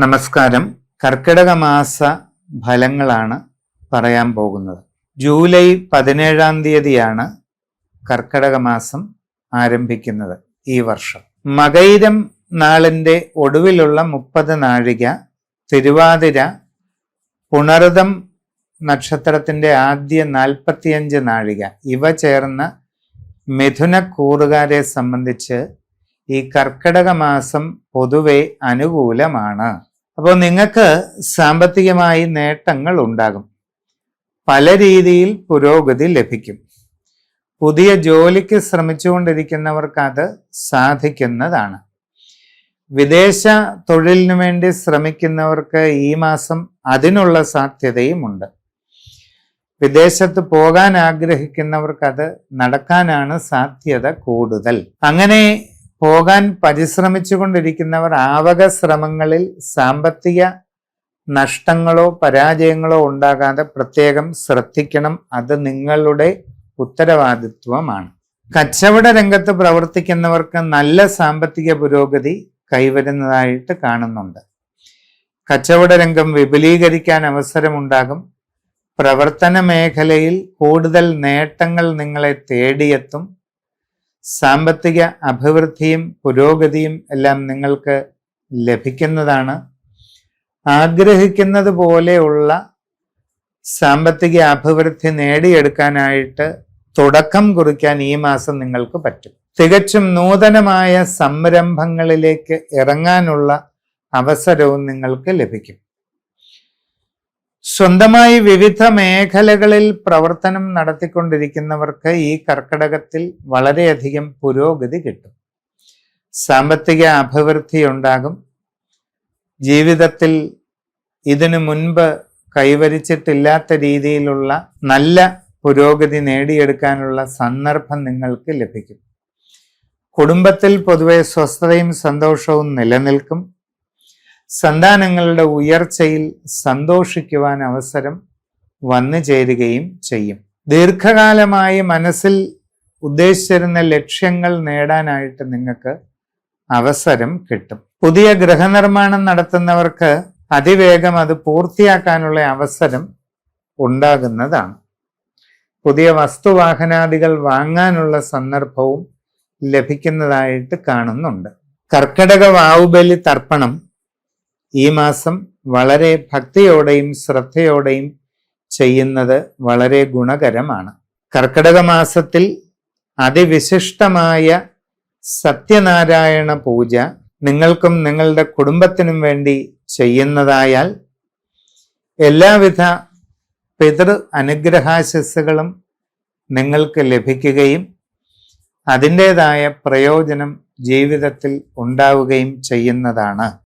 നമസ്കാരം. കർക്കിടക മാസ ഫലങ്ങളാണ് പറയാൻ പോകുന്നത്. ജൂലൈ 17-ാം തീയതിയാണ് കർക്കിടക മാസം ആരംഭിക്കുന്നത് ഈ വർഷം. മകയിരം നാളിൻ്റെ ഒടുവിലുള്ള 30 നാഴിക, തിരുവാതിര, പുണർതം നക്ഷത്രത്തിൻ്റെ ആദ്യ 45 നാഴിക ഇവ ചേർന്ന മിഥുനക്കൂറുകാരെ സംബന്ധിച്ച് ഈ കർക്കിടക മാസം പൊതുവെ അനുകൂലമാണ്. അപ്പോൾ നിങ്ങൾക്ക് സാമ്പത്തികമായി നേട്ടങ്ങൾ ഉണ്ടാകും. പല രീതിയിൽ പുരോഗതി ലഭിക്കും. പുതിയ ജോലിക്ക് ശ്രമിച്ചുകൊണ്ടിരിക്കുന്നവർക്ക് അത് സാധിക്കുന്നതാണ്. വിദേശ തൊഴിലിനു വേണ്ടി ശ്രമിക്കുന്നവർക്ക് ഈ മാസം അതിനുള്ള സാധ്യതയുമുണ്ട്. വിദേശത്ത് പോകാൻ ആഗ്രഹിക്കുന്നവർക്ക് അത് നടക്കാനാണ് സാധ്യത കൂടുതൽ. അങ്ങനെ പോകാൻ പരിശ്രമിച്ചു കൊണ്ടിരിക്കുന്നവർ ആവക ശ്രമങ്ങളിൽ സാമ്പത്തിക നഷ്ടങ്ങളോ പരാജയങ്ങളോ ഉണ്ടാകാതെ പ്രത്യേകം ശ്രദ്ധിക്കണം. അത് നിങ്ങളുടെ ഉത്തരവാദിത്വമാണ്. കച്ചവട രംഗത്ത് പ്രവർത്തിക്കുന്നവർക്ക് നല്ല സാമ്പത്തിക പുരോഗതി കൈവരുന്നതായിട്ട് കാണുന്നുണ്ട്. കച്ചവട രംഗം വിപുലീകരിക്കാൻ അവസരമുണ്ടാകും. പ്രവർത്തന മേഖലയിൽ കൂടുതൽ നേട്ടങ്ങൾ നിങ്ങളെ തേടിയെത്തും. സാമ്പത്തിക അഭിവൃദ്ധിയും പുരോഗതിയും എല്ലാം നിങ്ങൾക്ക് ലഭിക്കുന്നതാണ്. ആഗ്രഹിക്കുന്നത് പോലെയുള്ള സാമ്പത്തിക അഭിവൃദ്ധി നേടിയെടുക്കാനായിട്ട് തുടക്കം കുറിക്കാൻ ഈ മാസം നിങ്ങൾക്ക് പറ്റും. തികച്ചും നൂതനമായ സംരംഭങ്ങളിലേക്ക് ഇറങ്ങാനുള്ള അവസരവും നിങ്ങൾക്ക് ലഭിക്കും. സ്വന്തമായി വിവിധ മേഖലകളിൽ പ്രവർത്തനം നടത്തിക്കൊണ്ടിരിക്കുന്നവർക്ക് ഈ കർക്കിടകത്തിൽ വളരെയധികം പുരോഗതി കിട്ടും. സാമ്പത്തിക അഭിവൃദ്ധി ഉണ്ടാകും. ജീവിതത്തിൽ ഇതിനു മുൻപ് കൈവരിച്ചിട്ടില്ലാത്ത രീതിയിലുള്ള നല്ല പുരോഗതി നേടിയെടുക്കാനുള്ള സന്ദർഭം നിങ്ങൾക്ക് ലഭിക്കും. കുടുംബത്തിൽ പൊതുവെ സ്വസ്ഥതയും സന്തോഷവും നിലനിൽക്കും. സന്താനങ്ങളുടെ ഉയർച്ചയിൽ സന്തോഷിക്കുവാൻ അവസരം വന്നു ചേരുകയും ചെയ്യും. ദീർഘകാലമായി മനസ്സിൽ ഉദ്ദേശിച്ചിരുന്ന ലക്ഷ്യങ്ങൾ നേടാനായിട്ട് നിങ്ങൾക്ക് അവസരം കിട്ടും. പുതിയ ഗൃഹനിർമ്മാണം നടത്തുന്നവർക്ക് അതിവേഗം അത് പൂർത്തിയാക്കാനുള്ള അവസരം ഉണ്ടാകുന്നതാണ്. പുതിയ വസ്തുവാഹനാദികൾ വാങ്ങാനുള്ള സന്ദർഭവും ലഭിക്കുന്നതായിട്ട് കാണുന്നുണ്ട്. കർക്കിടക വാവുബലി തർപ്പണം ഈ മാസം വളരെ ഭക്തിയോടെയും ശ്രദ്ധയോടെയും ചെയ്യുന്നത് വളരെ ഗുണകരമാണ്. കർക്കിടക മാസത്തിൽ അതിവിശിഷ്ടമായ സത്യനാരായണ പൂജ നിങ്ങൾക്കും നിങ്ങളുടെ കുടുംബത്തിനും വേണ്ടി ചെയ്യുന്നതായാൽ എല്ലാവിധ പിതൃ അനുഗ്രഹാശസ്സുകളും നിങ്ങൾക്ക് ലഭിക്കുകയും അതിൻ്റെതായ പ്രയോജനം ജീവിതത്തിൽ ഉണ്ടാവുകയും ചെയ്യുന്നതാണ്.